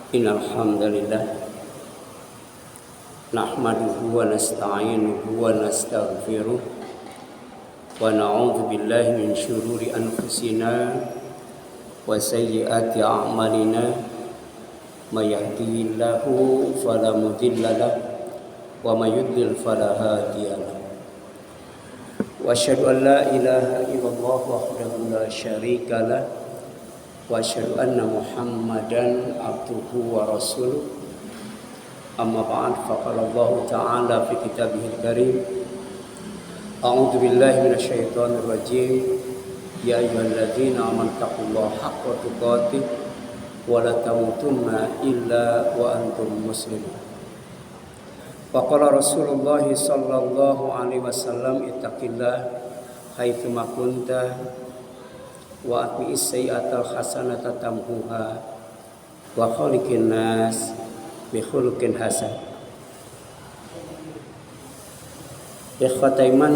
Innal hamdalillah nahmaduhu wa nasta'inuhu wa nastaghfiruh wa na'udzu billahi min syururi anfusina wa sayyiati a'malina may yahdihillahu fala mudilla lahu wa may yudlil fala hadiya lahu wa asyhadu an la ilaha illallah wahdahu la syarika lahu wa asyhadu anna Muhammadan abduhu wa rasuluh. Amma ba'd, faqala Allah ta'ala fi kitabihil karim. A'udzu billahi minasyaitonir rajim. Ya ayyuhalladzina amanu taqullaha haqqa tuqatih wa la tamutunna illa wa antum muslimun. Faqala Rasulullah sallallahu alaihi wasallam ittaqillah haitsu ma kunta wa atbi'is sayyi'atal hasanata tamhuha wa khaliqin nas bi khuluqin hasan. Ikhwataiman,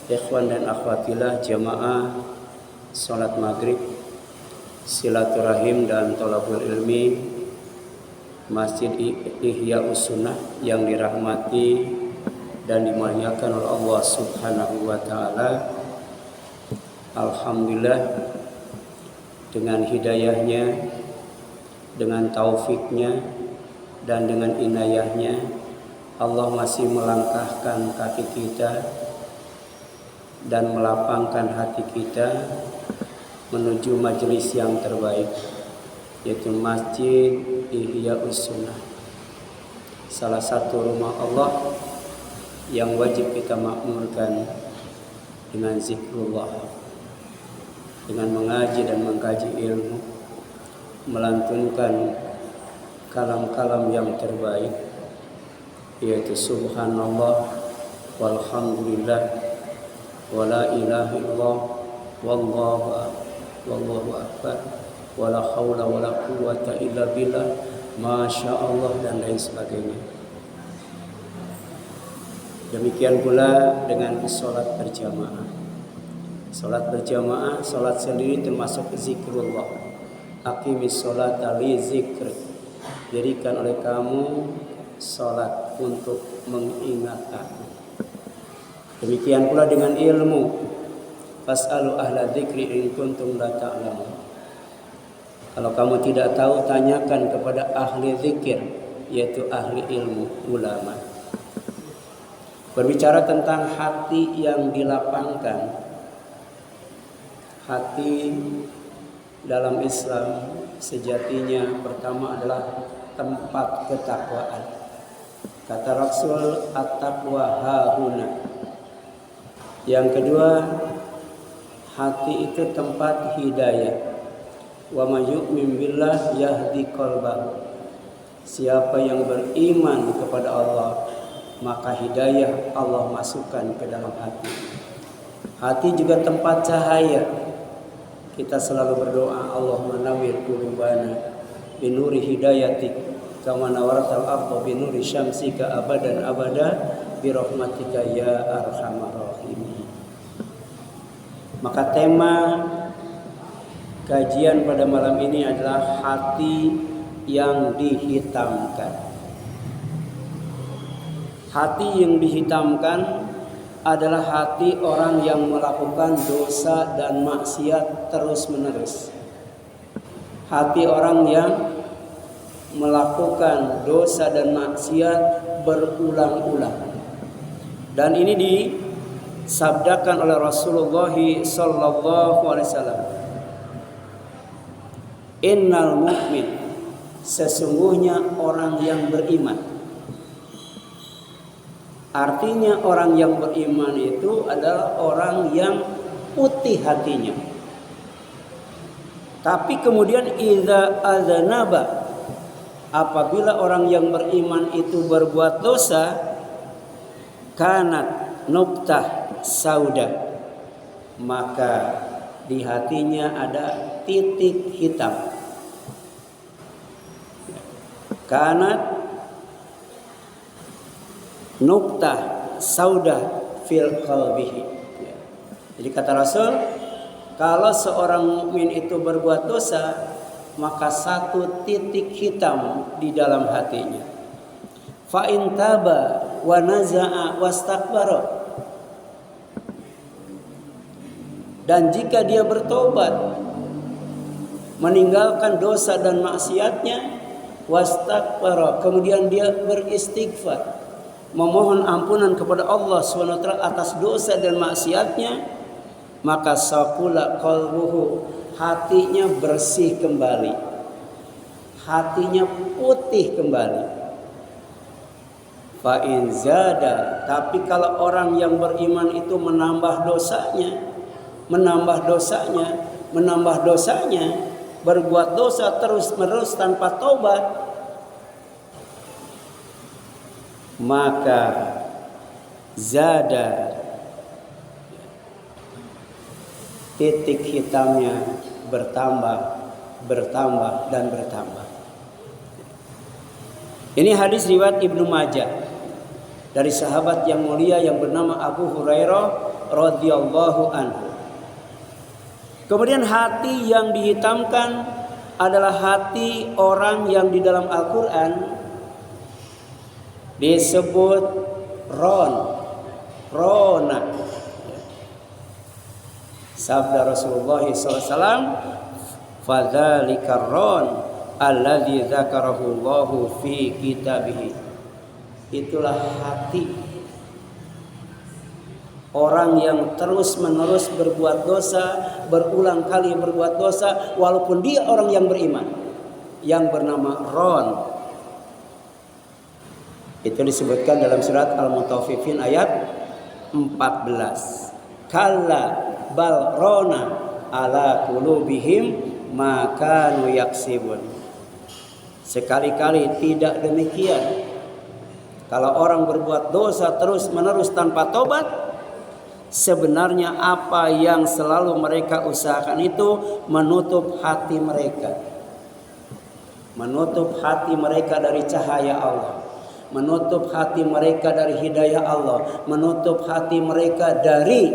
ikhwan dan akhwatillah jamaah salat maghrib, silaturahim dan thalabul ilmi Masjid Ihya'us Sunnah yang dirahmati dan dimuliakan oleh Allah Subhanahu wa taala. Alhamdulillah, dengan hidayahnya, dengan taufiknya, dan dengan inayahnya, Allah masih melangkahkan kaki kita dan melapangkan hati kita menuju majelis yang terbaik, yaitu Masjid Ihya'us Sunnah, salah satu rumah Allah yang wajib kita makmurkan dengan zikrullah, dengan mengaji dan mengkaji ilmu, melantunkan kalam-kalam yang terbaik, yaitu subhanallah walhamdulillah wa la ilaha illallah wallahu akbar wa la haula wa la quwwata illa billah masya Allah dan lain sebagainya. Demikian pula dengan sholat berjamaah. Salat berjamaah, salat sendiri termasuk zikrullah. Aqimis sholata li zikri. Dirikan oleh kamu salat untuk mengingat aku. Demikian pula dengan ilmu. Fas'alu ahla dzikri in kuntum la ta'lamun. Kalau kamu tidak tahu, tanyakan kepada ahli zikir, yaitu ahli ilmu, ulama. Berbicara tentang hati yang dilapangkan. Hati dalam Islam sejatinya pertama adalah tempat ketakwaan. Kata Rasul, at-taqwa hahuna. Yang kedua, hati itu tempat hidayah. Wa may yu'min billah yahdi qalbahu. Siapa yang beriman kepada Allah, maka hidayah Allah masukkan ke dalam hati. Hati juga tempat cahaya. Kita selalu berdoa, Allahumma nawwir qulubana binuri hidayatik kama nawartal ardha binuri syamsika abadan abada birahmatika ya arhamar rahimin. Maka tema kajian pada malam ini adalah hati yang dihitamkan. Hati yang dihitamkan adalah hati orang yang melakukan dosa dan maksiat terus-menerus. Hati orang yang melakukan dosa dan maksiat berulang-ulang. Dan ini disabdakan oleh Rasulullah sallallahu alaihi wasallam. Innal mu'min, sesungguhnya orang yang beriman. Artinya orang yang beriman itu adalah orang yang putih hatinya. Tapi kemudian idza adzanaba, apabila orang yang beriman itu berbuat dosa, kanat nuqtah sauda, maka di hatinya ada titik hitam. Kanat nuqtah sauda fil qalbihi. Jadi kata Rasul, kalau seorang mukmin itu berbuat dosa, maka satu titik hitam di dalam hatinya. Fa in taba wa naza'a wastakbara, dan jika dia bertobat, meninggalkan dosa dan maksiatnya, wastakbara, kemudian dia beristighfar, memohon ampunan kepada Allah SWT atas dosa dan maksiatnya, maka saqula qalbuhu, hatinya bersih kembali, hatinya putih kembali. Fa in zada, tapi kalau orang yang beriman itu menambah dosanya, berbuat dosa terus-menerus tanpa taubat, maka zada, titik hitamnya bertambah dan bertambah. Ini hadis riwayat Ibnu Majah dari sahabat yang mulia yang bernama Abu Hurairah radhiyallahu anhu. Kemudian hati yang dihitamkan adalah hati orang yang di dalam Al-Quran disebut rona. Sabda Rasulullah SAW, fadzalika ron alladzi dzakarahu Allahu fi kitabih. Itulah hati orang yang terus-menerus berbuat dosa, berulang kali berbuat dosa, walaupun dia orang yang beriman, yang bernama ron. Itu disebutkan dalam surat Al-Mutaffifin ayat 14. Kalla bal rona ala qulubihim ma kanu yaksibun. Sekali-kali tidak demikian. Kalau orang berbuat dosa terus-menerus tanpa tobat, sebenarnya apa yang selalu mereka usahakan itu menutup hati mereka. Menutup hati mereka dari cahaya Allah, menutup hati mereka dari hidayah Allah, menutup hati mereka dari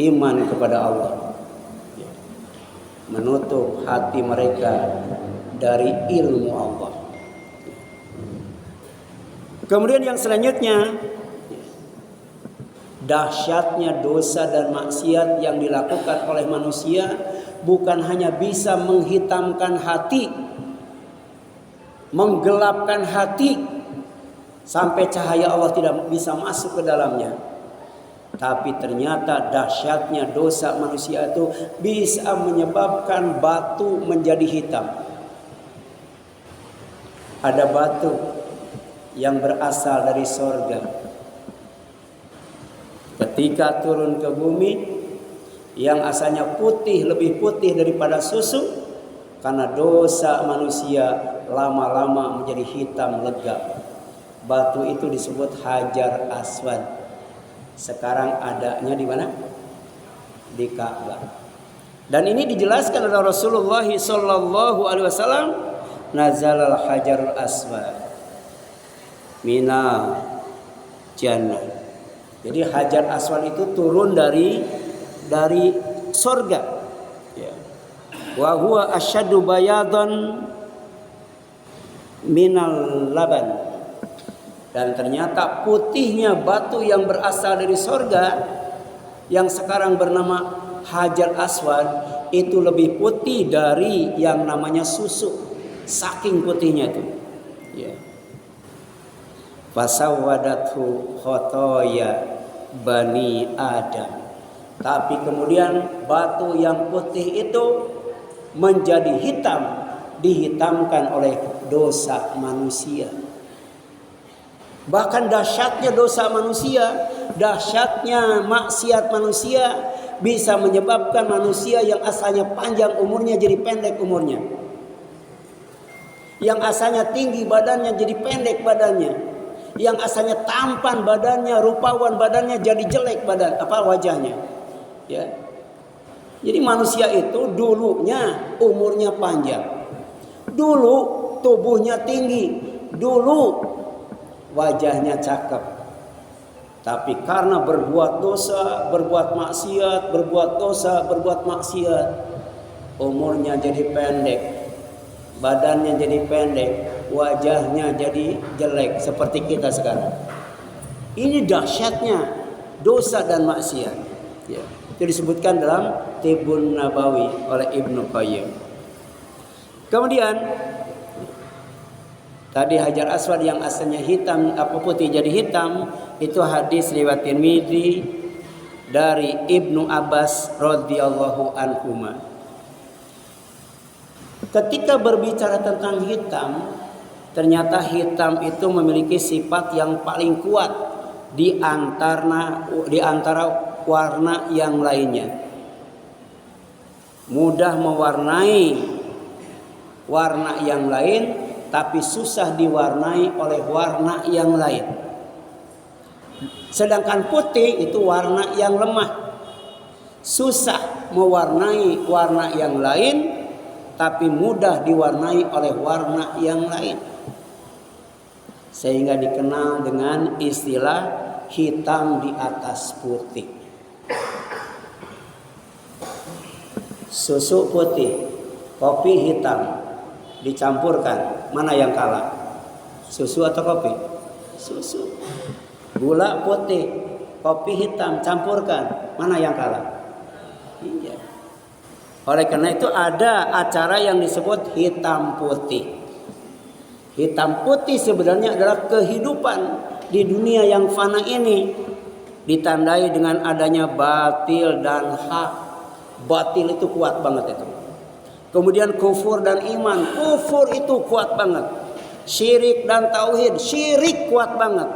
iman kepada Allah, menutup hati mereka dari ilmu Allah. Kemudian yang selanjutnya, dahsyatnya dosa dan maksiat yang dilakukan oleh manusia bukan hanya bisa menghitamkan hati, menggelapkan hati sampai cahaya Allah tidak bisa masuk ke dalamnya, tapi ternyata dahsyatnya dosa manusia itu bisa menyebabkan batu menjadi hitam. Ada batu yang berasal dari sorga, ketika turun ke bumi, yang asalnya putih, lebih putih daripada susu, karena dosa manusia lama-lama menjadi hitam legap. Batu itu disebut Hajar Aswad. Sekarang adanya di mana? Di Ka'bah. Dan ini dijelaskan oleh Rasulullah SAW, nazalal Hajarul Aswad minal jannah. Jadi Hajar Aswad itu turun dari sorga. Ya. Wa huwa asyaddu bayadan minal laban. Dan ternyata putihnya batu yang berasal dari sorga, yang sekarang bernama Hajar Aswad, itu lebih putih dari yang namanya susu. Saking putihnya itu. Ya. Fasawwadathu khotoya bani Adam. Tapi kemudian batu yang putih itu menjadi hitam, dihitamkan oleh dosa manusia. Bahkan dahsyatnya dosa manusia, dahsyatnya maksiat manusia bisa menyebabkan manusia yang asalnya panjang umurnya jadi pendek umurnya. Yang asalnya tinggi badannya jadi pendek badannya. Yang asalnya tampan badannya, rupawan badannya jadi jelek wajahnya. Ya. Jadi manusia itu dulunya umurnya panjang. Dulu tubuhnya tinggi, dulu wajahnya cakep. Tapi karena berbuat dosa, berbuat maksiat, berbuat dosa, berbuat maksiat, umurnya jadi pendek, badannya jadi pendek, wajahnya jadi jelek seperti kita sekarang. Ini dahsyatnya dosa dan maksiat. Ya. Itu disebutkan dalam Tibbun Nabawi oleh Ibnu Qayyim. Kemudian tadi Hajar Aswad yang asalnya hitam putih jadi hitam, itu hadis riwayat Tirmidzi dari Ibnu Abbas radhiyallahu anhuma. Ketika berbicara tentang hitam, ternyata hitam itu memiliki sifat yang paling kuat di antara warna yang lainnya. Mudah mewarnai warna yang lain, tapi susah diwarnai oleh warna yang lain. Sedangkan putih itu warna yang lemah, susah mewarnai warna yang lain, tapi mudah diwarnai oleh warna yang lain. Sehingga dikenal dengan istilah hitam di atas putih. Susu putih, kopi hitam dicampurkan, mana yang kalah? Susu atau kopi? Susu. Gula putih, kopi hitam campurkan, mana yang kalah? Iya. Oleh karena itu ada acara yang disebut hitam putih. Hitam putih sebenarnya adalah kehidupan di dunia yang fana ini, ditandai dengan adanya batil dan hak. Batil itu kuat banget itu. Kemudian kufur dan iman. Kufur itu kuat banget. Syirik dan tauhid. Syirik kuat banget.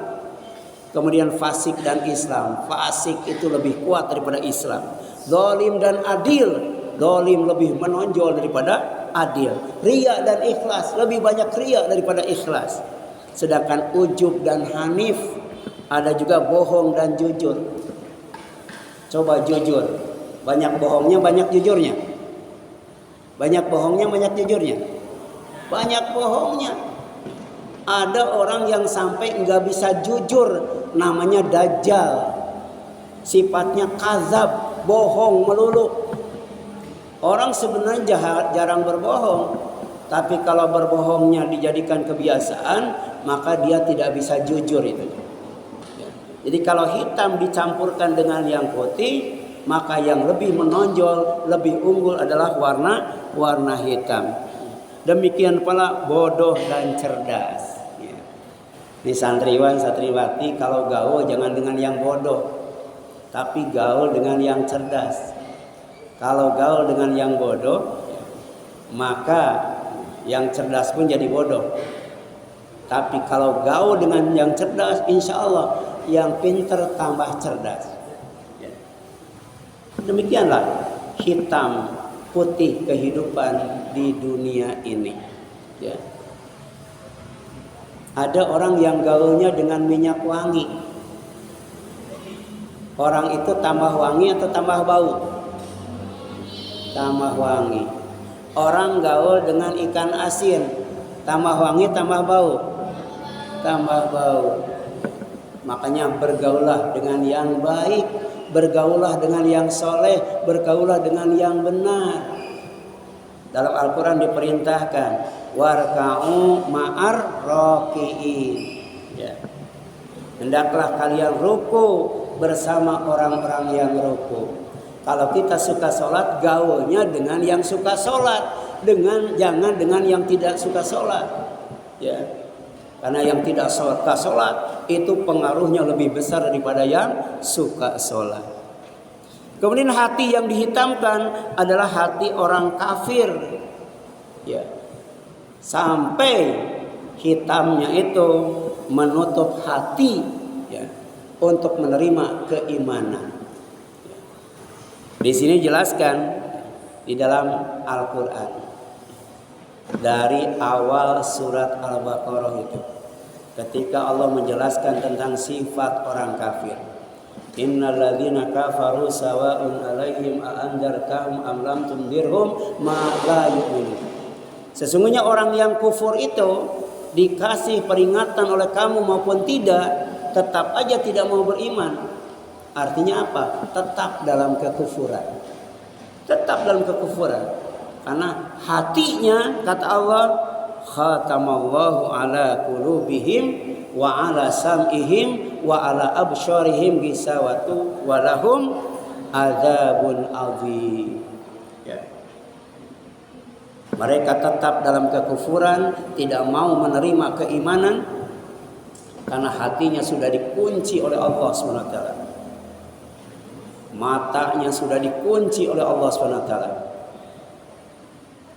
Kemudian fasik dan Islam. Fasik itu lebih kuat daripada Islam. Zalim dan adil. Zalim lebih menonjol daripada adil. Riya dan ikhlas. Lebih banyak riya daripada ikhlas. Sedangkan ujub dan hanif. Ada juga bohong dan jujur. Coba jujur. Banyak bohongnya, banyak jujurnya. Banyak bohongnya, banyak jujurnya. Banyak bohongnya. Ada orang yang sampai nggak bisa jujur, namanya dajjal. Sifatnya kazab, bohong melulu. Orang sebenarnya jarang berbohong, tapi kalau berbohongnya dijadikan kebiasaan, maka dia tidak bisa jujur itu. Jadi kalau hitam dicampurkan dengan yang putih, maka yang lebih menonjol, lebih unggul adalah warna hitam. Demikian pula bodoh dan cerdas. Ini santriwan, santriwati kalau gaul jangan dengan yang bodoh, tapi gaul dengan yang cerdas. Kalau gaul dengan yang bodoh, maka yang cerdas pun jadi bodoh. Tapi kalau gaul dengan yang cerdas, insya Allah yang pintar tambah cerdas. Demikianlah hitam putih kehidupan di dunia ini. Ya. Ada orang yang gaulnya dengan minyak wangi. Orang itu tambah wangi atau tambah bau? Tambah wangi. Orang gaul dengan ikan asin, tambah wangi tambah bau? Tambah bau. Makanya bergaulah dengan yang baik, bergaulah dengan yang soleh, bergaulah dengan yang benar. Dalam Al-Quran diperintahkan warka'u ma'ar raki'in. Ya. Hendaklah kalian ruku bersama orang-orang yang ruku. Kalau kita suka sholat, gaulnya dengan yang suka sholat, jangan dengan yang tidak suka sholat. Ya. Karena yang tidak suka sholat itu pengaruhnya lebih besar daripada yang suka sholat. Kemudian hati yang dihitamkan adalah hati orang kafir. Ya. Sampai hitamnya itu menutup hati ya, untuk menerima keimanan. Ya. Di sini jelaskan di dalam Al-Quran. Dari awal surat Al-Baqarah itu, ketika Allah menjelaskan tentang sifat orang kafir, innal ladzina kafaru sawa'un 'alaihim a anzartahum am lam tunzirhum ma la yu'minun. Sesungguhnya orang yang kufur itu dikasih peringatan oleh kamu maupun tidak, tetap aja tidak mau beriman. Artinya apa? Tetap dalam kekufuran. Tetap dalam kekufuran. Karena hatinya, kata Allah, khatamallahu ala qulubihim wa ala sam'ihim wa ala absyarihim gisawatu wa lahum adzabun adzim. Ya. Mereka tetap dalam kekufuran, tidak mau menerima keimanan karena hatinya sudah dikunci oleh Allah SWT. Matanya sudah dikunci oleh Allah SWT.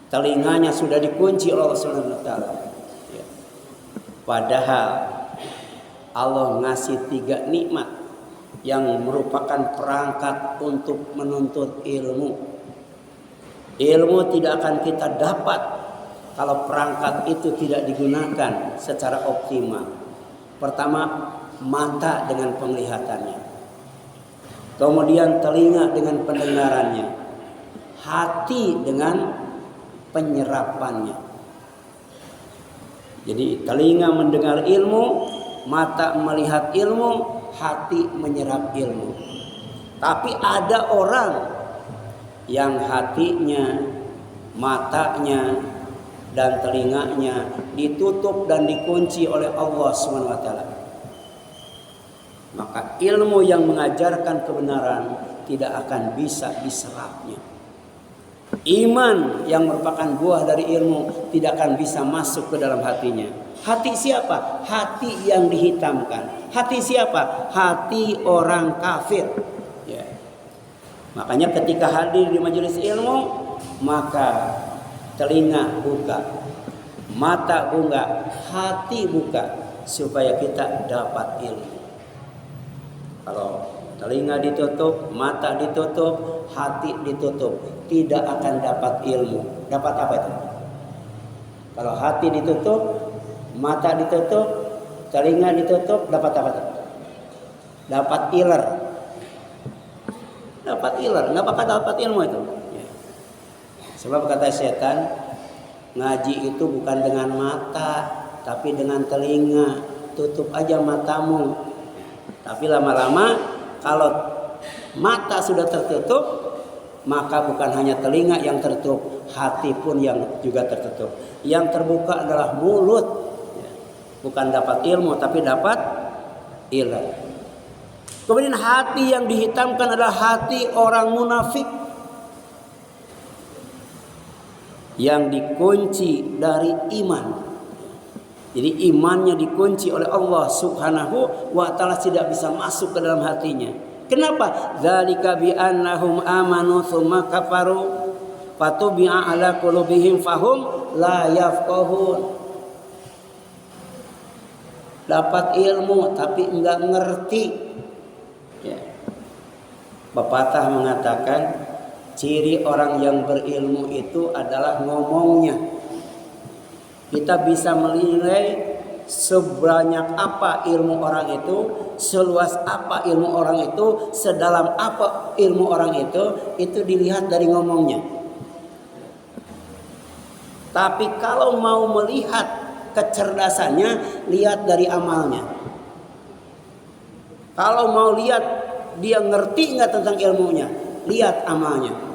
Telinganya sudah dikunci oleh Allah SWT. Ya. Padahal Allah ngasih 3 nikmat yang merupakan perangkat untuk menuntut ilmu. Ilmu tidak akan kita dapat kalau perangkat itu tidak digunakan secara optimal. Pertama, mata dengan penglihatannya. Kemudian telinga dengan pendengarannya. Hati dengan penyerapannya. Jadi telinga mendengar ilmu, mata melihat ilmu, hati menyerap ilmu. Tapi ada orang yang hatinya, matanya, dan telinganya ditutup dan dikunci oleh Allah SWT. Maka ilmu yang mengajarkan kebenaran tidak akan bisa diserapnya. Iman yang merupakan buah dari ilmu tidak akan bisa masuk ke dalam hatinya. Hati siapa? Hati yang dihitamkan. Hati siapa? Hati orang kafir. Ya. Makanya ketika hadir di majelis ilmu, maka telinga buka, mata buka, hati buka, supaya kita dapat ilmu. Kalau telinga ditutup, mata ditutup, hati ditutup, tidak akan dapat ilmu. Dapat apa itu? Kalau hati ditutup, mata ditutup, telinga ditutup, dapat apa itu? Dapat iler. Dapat iler, nggak bakal dapat ilmu itu. Sebab kata setan, ngaji itu bukan dengan mata, tapi dengan telinga. Tutup aja matamu. Tapi lama-lama kalau mata sudah tertutup, maka bukan hanya telinga yang tertutup, hati pun yang juga tertutup. Yang terbuka adalah mulut. Bukan dapat ilmu, tapi dapat iler. Kemudian hati yang dihitamkan adalah hati orang munafik yang dikunci dari iman. Jadi imannya dikunci oleh Allah Subhanahu wa ta'ala, tidak bisa masuk ke dalam hatinya. Kenapa? Dzalika bi annahum amanu tsumma kafaru fatubi'a ala qulubihim fahum la yafqahun. Dapat ilmu tapi enggak ngerti. Ya. Pepatah mengatakan ciri orang yang berilmu itu adalah ngomongnya. Kita bisa menilai sebanyak apa ilmu orang itu, seluas apa ilmu orang itu, sedalam apa ilmu orang itu dilihat dari ngomongnya. Tapi kalau mau melihat kecerdasannya, lihat dari amalnya. Kalau mau lihat dia ngerti nggak tentang ilmunya, lihat amalnya.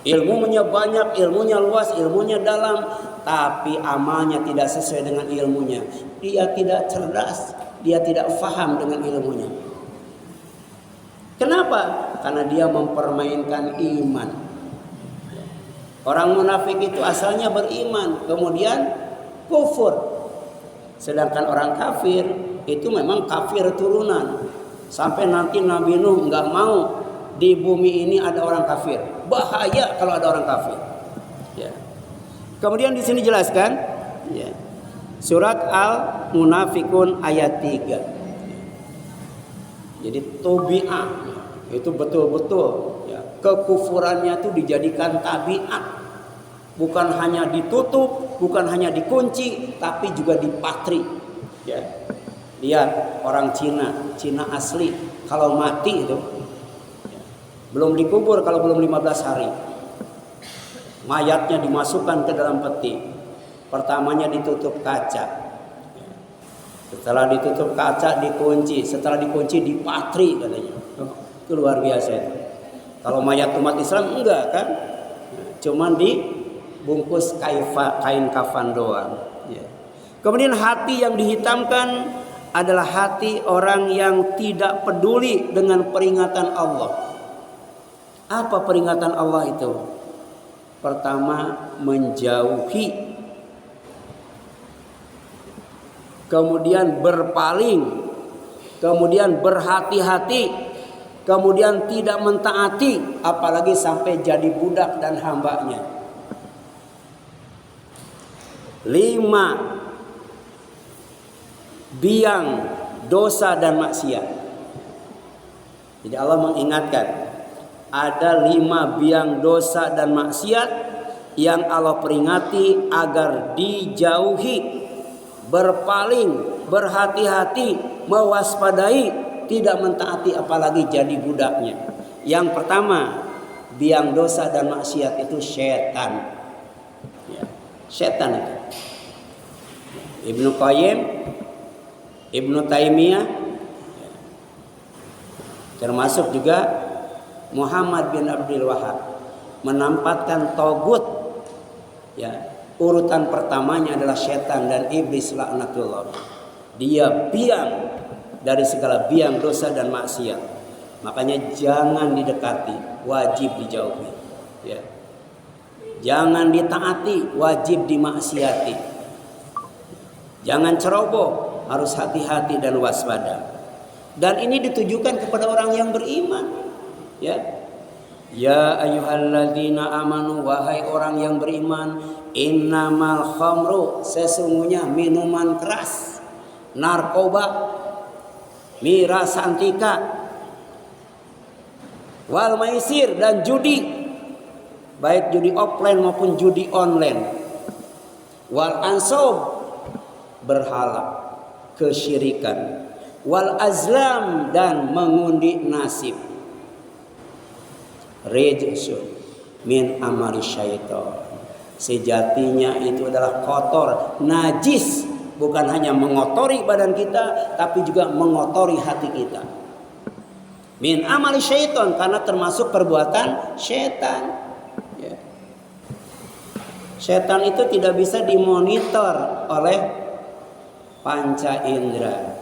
Ilmunya banyak, ilmunya luas, ilmunya dalam, tapi amalnya tidak sesuai dengan ilmunya. Dia tidak cerdas, dia tidak faham dengan ilmunya. Kenapa? Karena dia mempermainkan iman. Orang munafik itu asalnya beriman, kemudian kufur. Sedangkan orang kafir itu memang kafir turunan. Sampai nanti Nabi Nuh nggak mau di bumi ini ada orang kafir. Bahaya kalau ada orang kafir. Ya. Kemudian di sini jelaskan, ya, surat Al-Munafikun ayat 3. Jadi tabi'ah itu betul-betul, ya, kekufurannya itu dijadikan tabiat. Bukan hanya ditutup, bukan hanya dikunci, tapi juga dipatri. Ya. Lihat orang Cina asli, kalau mati itu belum dikubur kalau belum 15 hari. Mayatnya dimasukkan ke dalam peti. Pertamanya ditutup kaca. Setelah ditutup kaca dikunci, setelah dikunci dipatri katanya. Itu luar biasa itu. Kalau mayat umat Islam enggak kan? Cuman dibungkus kain kafan doang. Ya. Kemudian hati yang dihitamkan adalah hati orang yang tidak peduli dengan peringatan Allah. Apa peringatan Allah itu? Pertama, menjauhi. Kemudian berpaling. Kemudian berhati-hati. Kemudian tidak mentaati, apalagi sampai jadi budak dan hambanya. 5. Biang dosa dan maksiat. Jadi Allah mengingatkan, ada 5 biang dosa dan maksiat yang Allah peringati agar dijauhi, berpaling, berhati-hati, mewaspadai, tidak mentaati apalagi jadi budaknya. Yang pertama, biang dosa dan maksiat itu setan. Ya, setan itu. Ibnu Qayyim, Ibnu Taimiyah, termasuk juga Muhammad bin Abdul Wahab menempatkan togut, ya, urutan pertamanya adalah setan dan iblis laknatullah. Dia biang dari segala biang dosa dan maksiat. Makanya jangan didekati, wajib dijauhi. Ya. Jangan ditaati, wajib dimaksiati. Jangan ceroboh, harus hati-hati dan waspada. Dan ini ditujukan kepada orang yang beriman. Ya. Ya ayyuhalladzina amanu, wahai orang yang beriman, innamal khamru, sesungguhnya minuman keras, narkoba, miras antika, wal maisir, dan judi, baik judi offline maupun judi online, wal ansab, berhala, kesyirikan, wal azlam, dan mengundi nasib, rijsun min amali syaitan, sejatinya itu adalah kotor, najis. Bukan hanya mengotori badan kita, tapi juga mengotori hati kita. Min amali syaitan, karena termasuk perbuatan syaitan. Ya. Syaitan itu tidak bisa dimonitor oleh panca indera.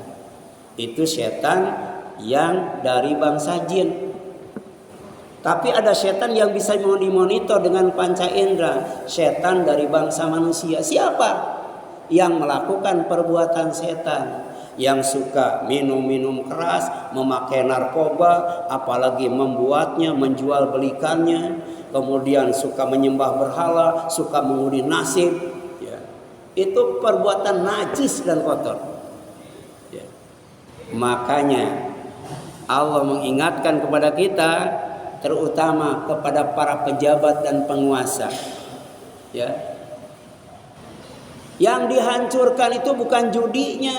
Itu syaitan yang dari bangsa jin. Tapi ada syaitan yang bisa dimonitor dengan panca indera. Syaitan dari bangsa manusia. Siapa? Yang melakukan perbuatan setan, yang suka minum keras, memakai narkoba, apalagi membuatnya, menjual belikannya, kemudian suka menyembah berhala, suka mengundi nasib, ya. Itu perbuatan najis dan kotor, ya. Makanya Allah mengingatkan kepada kita, terutama kepada para pejabat dan penguasa, ya. Yang dihancurkan itu bukan judinya,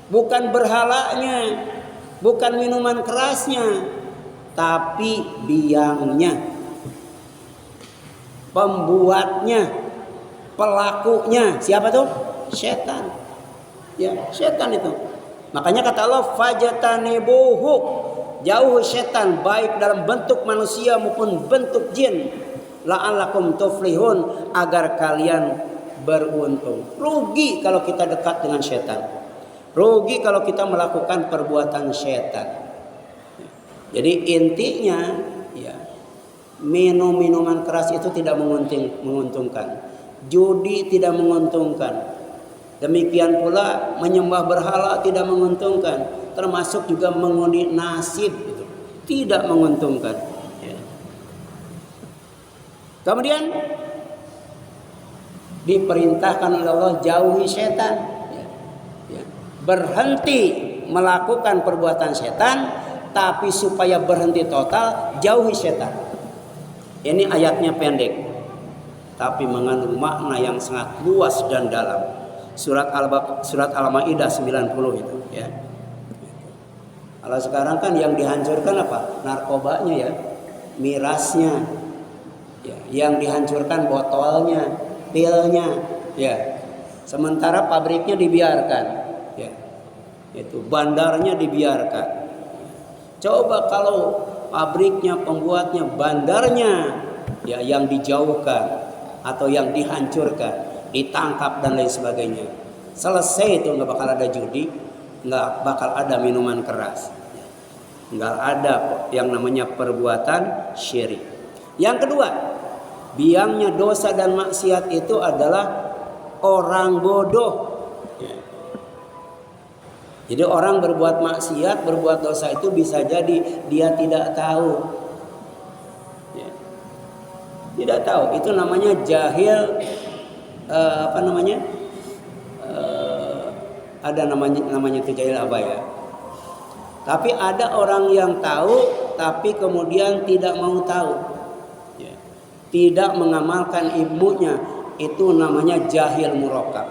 bukan berhalanya, bukan minuman kerasnya, tapi biangnya, pembuatnya, pelakunya. Siapa tuh? Setan. Ya, setan itu. Makanya kata Allah, fajtanibuhu, jauh setan, baik dalam bentuk manusia maupun bentuk jin, la'allakum tuflihun, agar kalian beruntung. Rugi kalau kita dekat dengan setan. Rugi kalau kita melakukan perbuatan setan. Jadi intinya, ya, minuman keras itu tidak menguntungkan. Judi tidak menguntungkan. Demikian pula menyembah berhala tidak menguntungkan. Termasuk juga mengundi nasib, itu tidak menguntungkan. Ya. Kemudian diperintahkan oleh Allah, jauhi setan, ya. Ya. Berhenti melakukan perbuatan setan, tapi supaya berhenti total, jauhi setan. Ini ayatnya pendek, tapi mengandung makna yang sangat luas dan dalam. Surat Al-Maidah 90 itu, ya. Kalau sekarang kan yang dihancurkan apa? Narkobanya, ya, mirasnya, ya. Yang dihancurkan botolnya, pilnya, ya. Sementara pabriknya dibiarkan, ya. Itu bandarnya dibiarkan. Coba kalau pabriknya, pembuatnya, bandarnya ya yang dijauhkan atau yang dihancurkan, ditangkap dan lain sebagainya. Selesai itu, nggak bakal ada judi, nggak bakal ada minuman keras, nggak ada yang namanya perbuatan syirik. Yang kedua, biangnya dosa dan maksiat itu adalah orang bodoh. Jadi orang berbuat maksiat, berbuat dosa itu bisa jadi dia tidak tahu. Ya. Tidak tahu, itu namanya jahil. Ada namanya itu jahil apa ya? Tapi ada orang yang tahu, tapi kemudian tidak mau tahu. Ya. Tidak mengamalkan ilmunya, itu namanya jahil murakkab.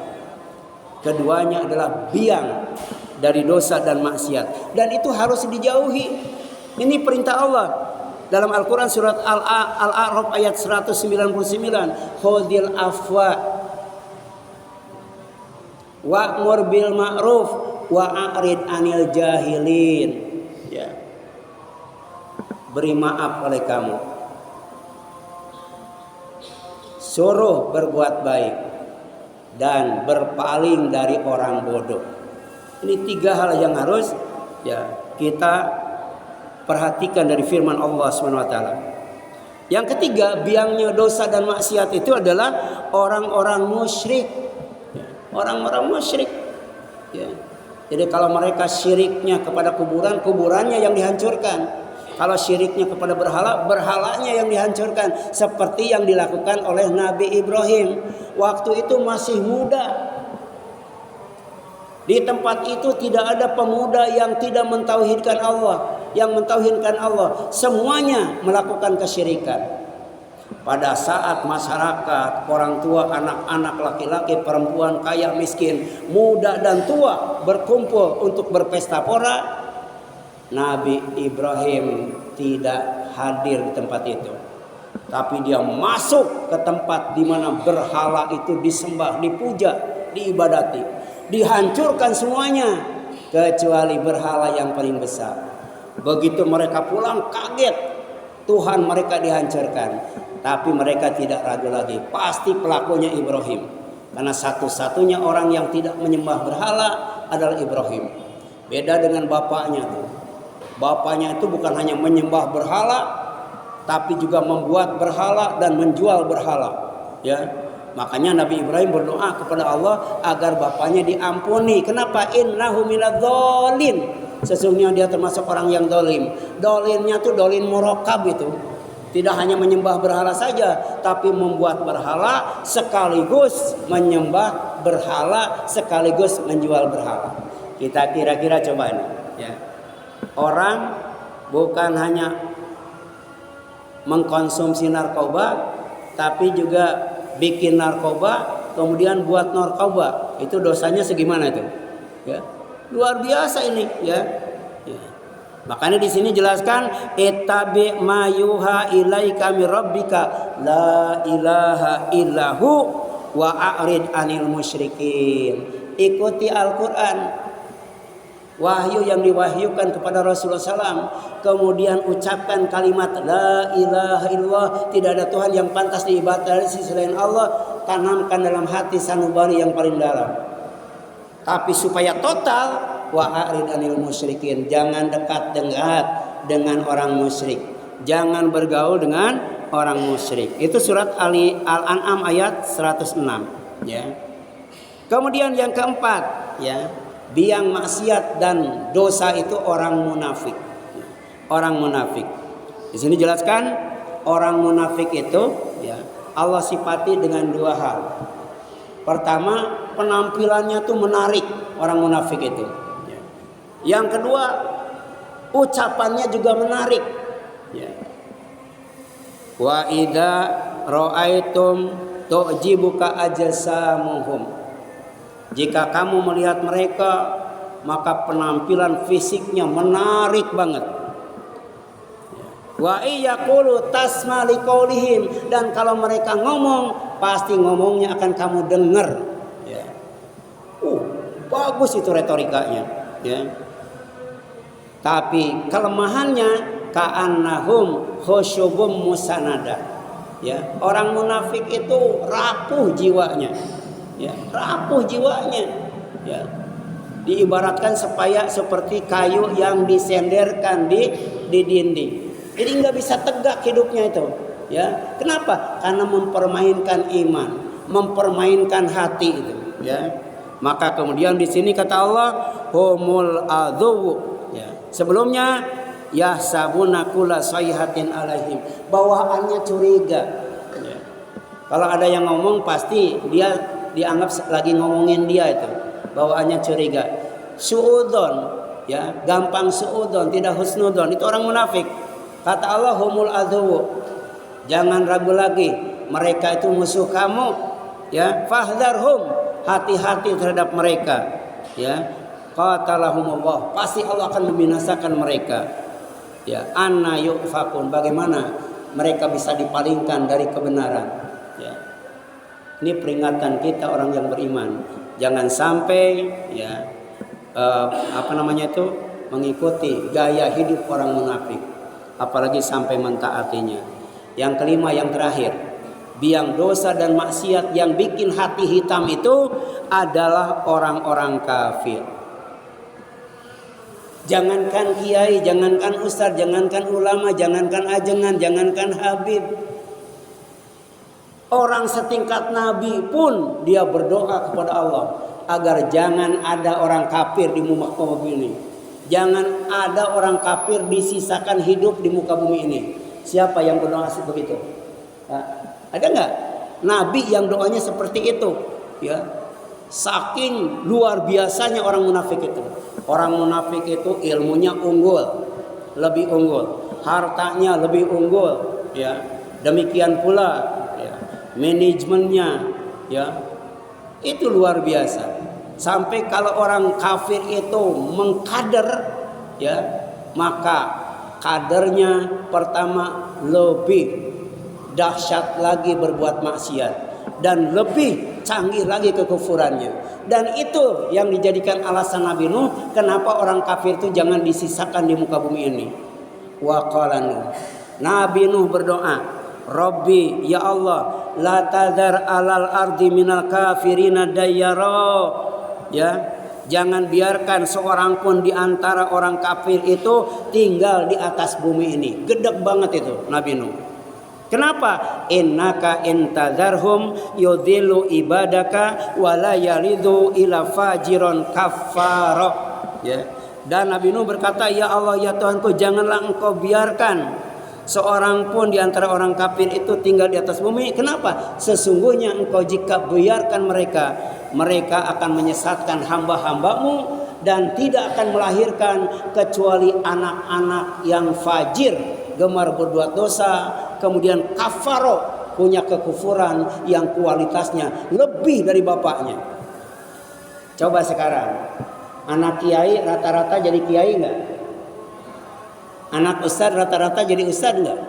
Keduanya adalah biang dari dosa dan maksiat, dan itu harus dijauhi. Ini perintah Allah dalam Al-Quran surat Al-A'raf ayat 199, khudhil afwa wa'mur bil ma'ruf wa'arid anil jahilin. Ya. Beri maaf oleh kamu, suruh berbuat baik, dan berpaling dari orang bodoh. Ini 3 hal yang harus ya kita perhatikan dari firman Allah SWT. Yang ketiga, biangnya dosa dan maksiat itu adalah orang-orang musyrik. Orang-orang musyrik. Ya. Jadi kalau mereka syiriknya kepada kuburan, kuburannya yang dihancurkan. Kalau syiriknya kepada berhala, berhalanya yang dihancurkan. Seperti yang dilakukan oleh Nabi Ibrahim. Waktu itu masih muda. Di tempat itu tidak ada pemuda yang tidak mentauhidkan Allah, yang mentauhidkan Allah. Semuanya melakukan kesyirikan. Pada saat masyarakat, orang tua, anak-anak, laki-laki, perempuan, kaya, miskin, muda dan tua berkumpul untuk berpesta pora, Nabi Ibrahim tidak hadir di tempat itu. Tapi dia masuk ke tempat di mana berhala itu disembah, dipuja, diibadati. Dihancurkan semuanya kecuali berhala yang paling besar. Begitu mereka pulang kaget, Tuhan mereka dihancurkan. Tapi mereka tidak ragu lagi, pasti pelakunya Ibrahim. Karena satu-satunya orang yang tidak menyembah berhala adalah Ibrahim. Beda dengan bapaknya tuh. Bapaknya itu bukan hanya menyembah berhala, tapi juga membuat berhala dan menjual berhala. Ya. Makanya Nabi Ibrahim berdoa kepada Allah agar bapaknya diampuni. Kenapa? Innahu minadz-dzalimin. Sesungguhnya dia termasuk orang yang dolim. Dolimnya tuh dolim murakkab itu. Tidak hanya menyembah berhala saja, tapi membuat berhala sekaligus menyembah berhala sekaligus menjual berhala. Kita kira-kira coba ini. Ya. Orang bukan hanya mengkonsumsi narkoba, tapi juga bikin narkoba, kemudian buat narkoba. Itu dosanya segimana itu? Ya. Luar biasa ini, ya. Ya. Makanya di sini jelaskan ittabi ma yuha ilaika mir rabbika la ilaha illahu wa a'rid anil musyrikin. Ikuti Al-Qur'an. Wahyu yang diwahyukan kepada Rasulullah SAW, kemudian ucapkan kalimat la ilaha illallah, tidak ada Tuhan yang pantas diibadahi selain Allah, tanamkan dalam hati sanubari yang paling dalam. Tapi supaya total, wa'arid anil musyrikin, jangan dekat-dekat dengan orang musyrik, jangan bergaul dengan orang musyrik. Itu surat Al-An'am ayat 106. Ya. Kemudian yang keempat, ya. Biang maksiat dan dosa itu orang munafik. Orang munafik. Di sini jelaskan orang munafik itu ya Allah sifati dengan 2 hal. Pertama, penampilannya tuh menarik, orang munafik itu. Yang kedua, ucapannya juga menarik. Wa idza ra'aitum tu'jibuka ajsamuhum. Jika kamu melihat mereka, maka penampilan fisiknya menarik banget. Wa iyaqulu tasma liqaulihim, dan kalau mereka ngomong, pasti ngomongnya akan kamu dengar. bagus itu retorikanya, ya. Tapi kelemahannya ka'annahum khusyubum musanada. Ya, orang munafik itu rapuh jiwanya. Ya, rapuh jiwanya. Ya. Diibaratkan seperti kayu yang disenderkan di dinding. Jadi nggak bisa tegak hidupnya itu. Ya, kenapa? Karena mempermainkan iman, mempermainkan hati itu. Ya, maka kemudian di sini kata Allah, humul adhu. Ya, sebelumnya yahsabuna kulla sayhatin alaihim, bawaannya curiga. Ya. Kalau ada yang ngomong pasti dia dianggap lagi ngomongin dia itu. Bawaannya curiga. Suudzon, ya, gampang suudzon, tidak husnudzon. Itu orang munafik. Kata Allah humul adhu. Jangan ragu lagi, mereka itu musuh kamu. Ya, fahdharhum, hati-hati terhadap mereka. Ya. Qatalahumullah, pasti Allah akan membinasakan mereka. Ya, anna yufakun, bagaimana mereka bisa dipalingkan dari kebenaran. Ya. Ini peringatan kita orang yang beriman, jangan sampai ya mengikuti gaya hidup orang munafik, apalagi sampai mentaatinya. Yang kelima, yang terakhir, biang dosa dan maksiat yang bikin hati hitam itu adalah orang-orang kafir. Jangankan kiai, jangankan ustaz, jangankan ulama, jangankan ajengan, jangankan habib. Orang setingkat nabi pun dia berdoa kepada Allah agar jangan ada orang kafir di muka bumi ini. Jangan ada orang kafir disisakan hidup di muka bumi ini. Siapa yang berdoa seperti itu? Ada nggak nabi yang doanya seperti itu? Ya, saking luar biasanya orang munafik itu. Orang munafik itu ilmunya unggul, lebih unggul, hartanya lebih unggul, ya. Demikian pula, ya, manajemennya, ya, itu luar biasa. Sampai kalau orang kafir itu mengkader, ya, maka kadernya pertama lebih dahsyat lagi berbuat maksiat dan lebih canggih lagi kekufurannya. Dan itu yang dijadikan alasan Nabi Nuh kenapa orang kafir itu jangan disisakan di muka bumi ini. Wa qala Nuh, Nabi Nuh berdoa, Rabbi, ya Allah, la tadhar alal ardi minal kafirina dayyara. Ya, jangan biarkan seorang pun di antara orang kafir itu tinggal di atas bumi ini. Gedeg banget itu Nabi Nuh. Kenapa? Innaka intadharhum yudhillu ibadaka wala yalidu ila fajiron kafara. Ya. Dan Nabi Nuh berkata, ya Allah, ya Tuhanku, janganlah engkau biarkan seorang pun di antara orang kafir itu tinggal di atas bumi. Kenapa? Sesungguhnya engkau jika biarkan mereka, mereka akan menyesatkan hamba-hambamu dan tidak akan melahirkan kecuali anak-anak yang fajir, gemar berbuat dosa, kemudian kafaro, punya kekufuran yang kualitasnya lebih dari bapaknya. Coba sekarang, anak kiai rata-rata jadi kiai enggak? Anak ustaz rata-rata jadi ustaz enggak?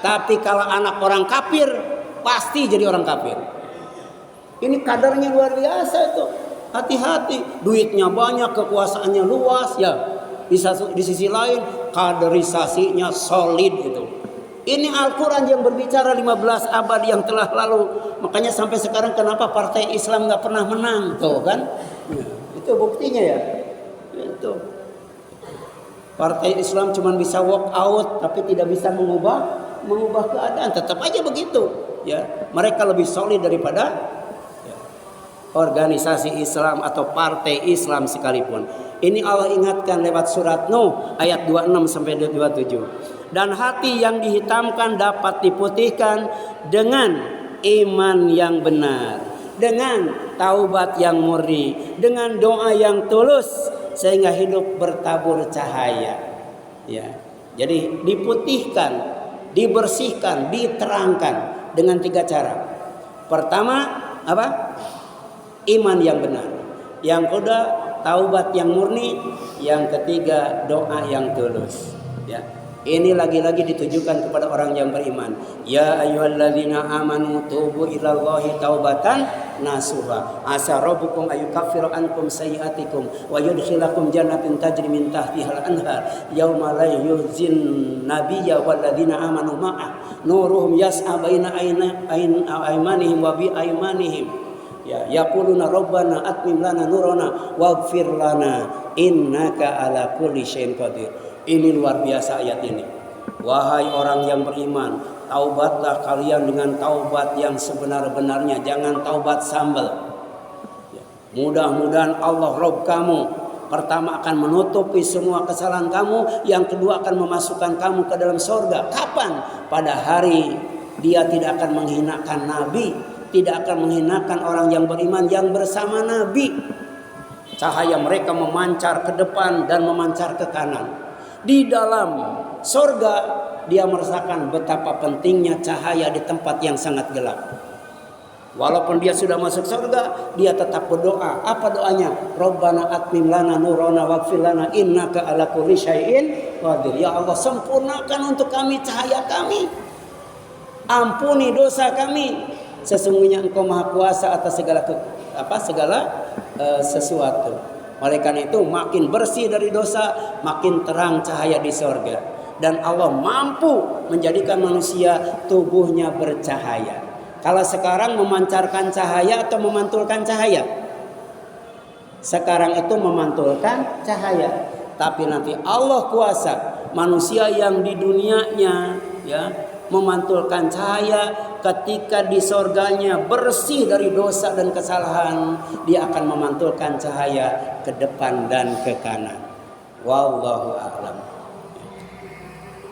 Tapi kalau anak orang kafir pasti jadi orang kafir. Ini kadarnya luar biasa itu. Hati-hati, duitnya banyak, kekuasaannya luas, ya. Di sisi lain kaderisasinya solid itu. Ini Al-Quran yang berbicara 15 abad yang telah lalu. Makanya sampai sekarang kenapa partai Islam gak pernah menang, tuh kan? Ya, itu buktinya ya. Itu partai Islam cuma bisa walk out, tapi tidak bisa mengubah keadaan. Tetap aja begitu. Ya, mereka lebih solid daripada organisasi Islam atau partai Islam sekalipun. Ini Allah ingatkan lewat surat Nuh ayat 26 sampai 27. Dan hati yang dihitamkan dapat diputihkan dengan iman yang benar, dengan taubat yang murni, dengan doa yang tulus, sehingga hidup bertabur cahaya. Ya. Jadi diputihkan, dibersihkan, diterangkan dengan 3 cara. Pertama apa? Iman yang benar. Yang kedua taubat yang murni. Yang ketiga doa yang tulus. Ya. Ini lagi-lagi ditujukan kepada orang yang beriman. Ya ayyuhalladzina amanu tubu ilallahi taubatan nasuha. Asa rabbukum ayyukaffiru ankum sayyi'atikum wa yudkhilakum jannatin tajri min tahtihal anhar yauma la yuhzin nabiyya walladzina amanu ma'ah nuruhum yas'a baina aymanihim wa bi aymanihim. Ya yaquluna rabbana atmim lana nurana waghfir lana innaka ala kulli syai'in qadir. Ini luar biasa ayat ini. Wahai orang yang beriman, taubatlah kalian dengan taubat yang sebenar-benarnya, jangan taubat sambal. Mudah-mudahan Allah Rabb kamu pertama akan menutupi semua kesalahan kamu, yang kedua akan memasukkan kamu ke dalam surga. Kapan? Pada hari dia tidak akan menghinakan Nabi, tidak akan menghinakan orang yang beriman yang bersama Nabi. Cahaya mereka memancar ke depan dan memancar ke kanan. Di dalam surga dia merasakan betapa pentingnya cahaya di tempat yang sangat gelap. Walaupun dia sudah masuk surga, dia tetap berdoa. Apa doanya? Rabbana atmim lana nurana waghfir lana innaka ala kulli syai'in qadir. Ya Allah, sempurnakan untuk kami cahaya kami. Ampuni dosa kami. Sesungguhnya Engkau Maha Kuasa atas segala sesuatu. Oleh karena itu makin bersih dari dosa, makin terang cahaya di sorga. Dan Allah mampu menjadikan manusia tubuhnya bercahaya. Kalau sekarang memancarkan cahaya atau memantulkan cahaya? Sekarang itu memantulkan cahaya. Tapi nanti Allah kuasa manusia yang di dunianya ya memantulkan cahaya, ketika di sorganya bersih dari dosa dan kesalahan, dia akan memantulkan cahaya ke depan dan ke kanan. Wallahu a'lam.